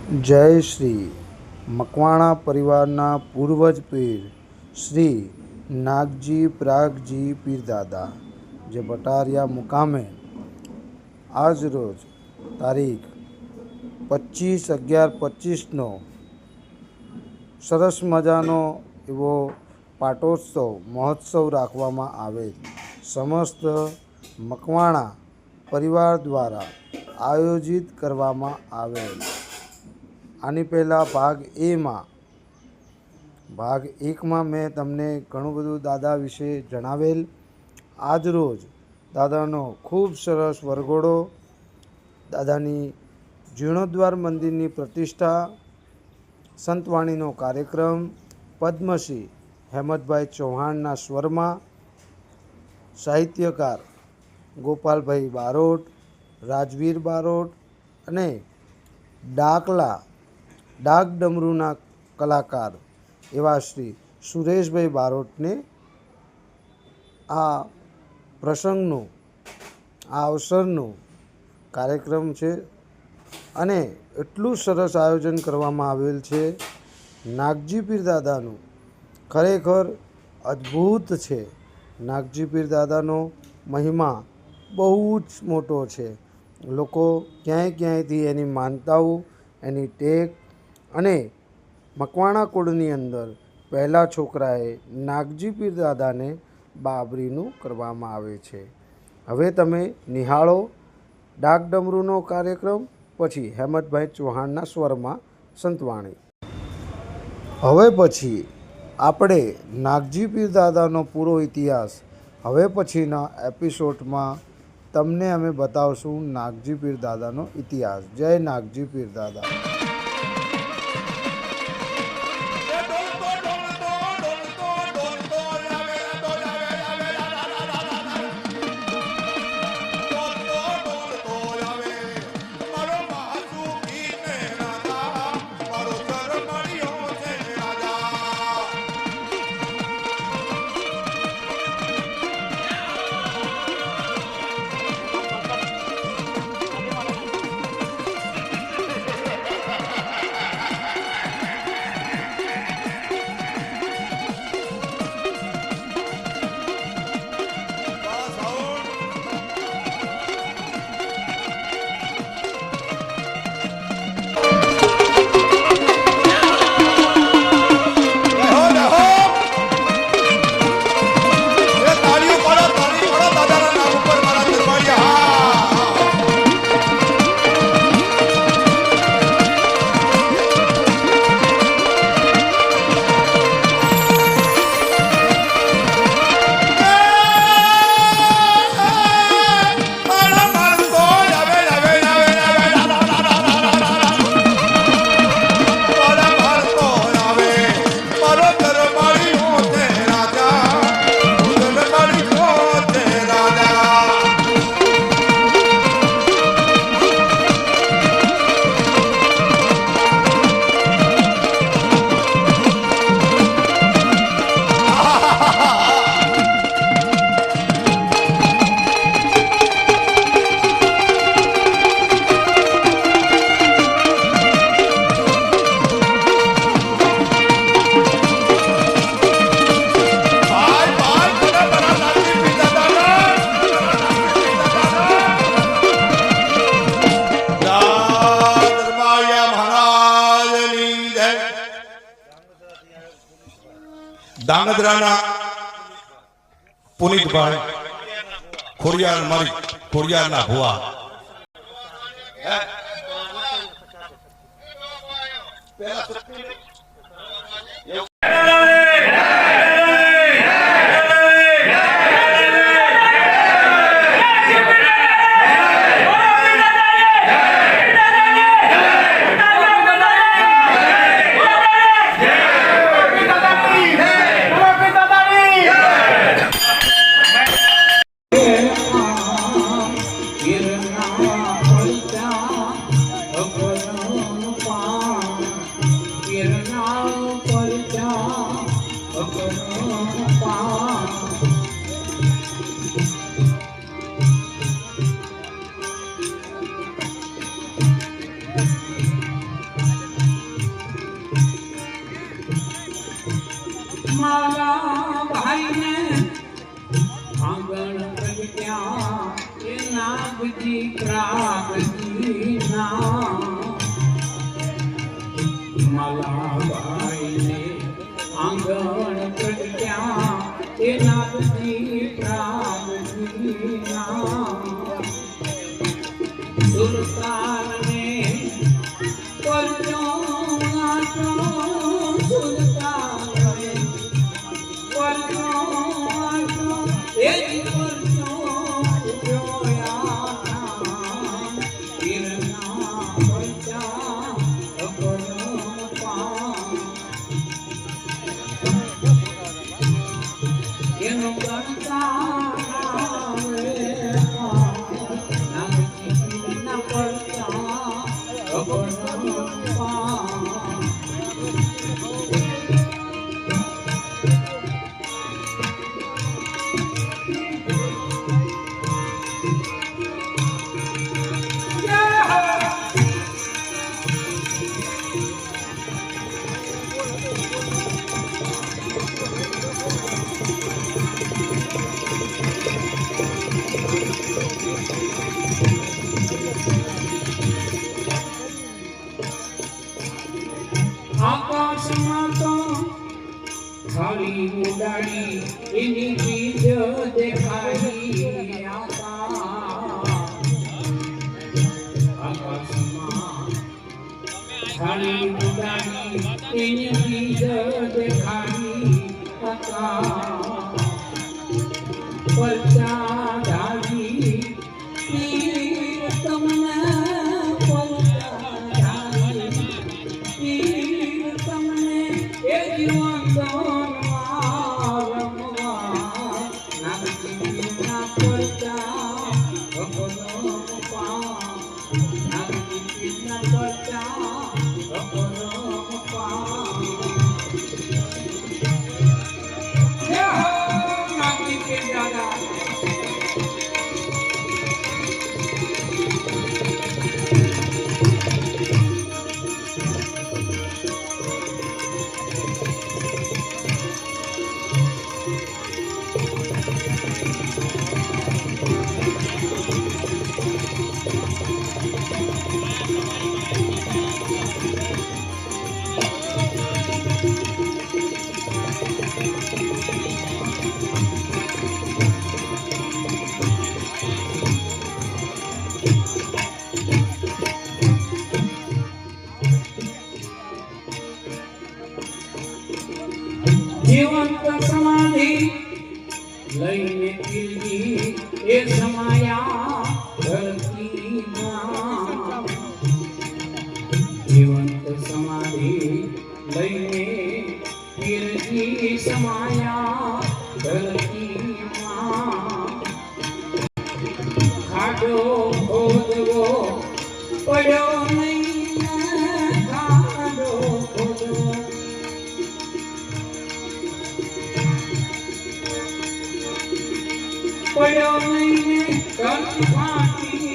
जय श्री मकवाणा परिवारना पूर्वज पीर श्री नागजी प्रागजी पीरदादा जे बटारिया मुकामे आज रोज तारीख 25/11/25 सरस मजानो एवो पाटोत्सव महोत्सव राखवामां आवेल। समस्त मकवाणा परिवार द्वारा आयोजित करवामां आवेल। आनी पहला भाग एक में मैं तमने घणुं बधुं दादा विषे जणावेल। आज रोज दादानो खूब सरस वरघोड़ो, दादानी जीर्णोद्वार मंदिरनी प्रतिष्ठा, संतवाणीनो कार्यक्रम, पद्मश्री हेमंतभाई चौहाणना स्वरमा, साहित्यकार गोपालभाई बारोट, राजवीर बारोट अने डाक डमरूना कलाकार एवा श्री सुरेशभाई बारोटने आ प्रसंगનું आ अवसरનું कार्यक्रम છે અને એટલું સરસ આયોજન કરવામાં આવેલ છે। નાગજી પીરદાદાનું ખરેખર અદ્ભુત છે। નાગજી પીરદાદાનો મહિમા બહુ જ મોટો છે। લોકો ક્યાંયથી એની માનતાઓ, એની ટેક અને મકવાણા કુળની અંદર પહેલા છોકરાએ નાગજી પીરદાદાને બાબરીનું કરવામાં આવે છે। હવે તમે નિહાળો ડાક ડમરૂનો કાર્યક્રમ, પછી હેમંતભાઈ ચૌહાણના સ્વરમાં સંતવાણી। હવે પછી આપણે નાગજી પીરદાદાનો પૂરો ઇતિહાસ હવે પછીના એપિસોડમાં તમને અમે બતાવશું। નાગજી પીરદાદાનો ઇતિહાસ। જય નાગજી પીરદાદા। ધાંગધ્રાના પુનિતભાઈ ખોડિયાર મારી ખોડિયારના ભુવા મારા ભાઈને આંગણ પ્રગટ્યા એ નાગજી પ્રાગજી ના મારા ભાઈને આંગણ પ્રગટ્યા એ નાગજી પ્રાગજી ના સુરતારને પરચો આટો સુરતારને પરચો આટો એ પરચો જોયા વીરના પરચા અપરો પા એનો ગણતા આકાશમાં તો ખાલી ઉડાડી એની બીજ દેખાઈ આકાશમાં ખાલી ઉડાડી એની બીજ દેખાઈ પરચા ધારી તમને જીવંત સમાધિ લઈને પીરજી એ સમાયા ધરતીમાં જીવંત સમાધિ લઈને પીરજી સમાયા ધરતીમાં ખાડો ખોદવો પડ્યો નહીં ખાડો ખોદવો પડ્યો નહીં ધરતી ફાટી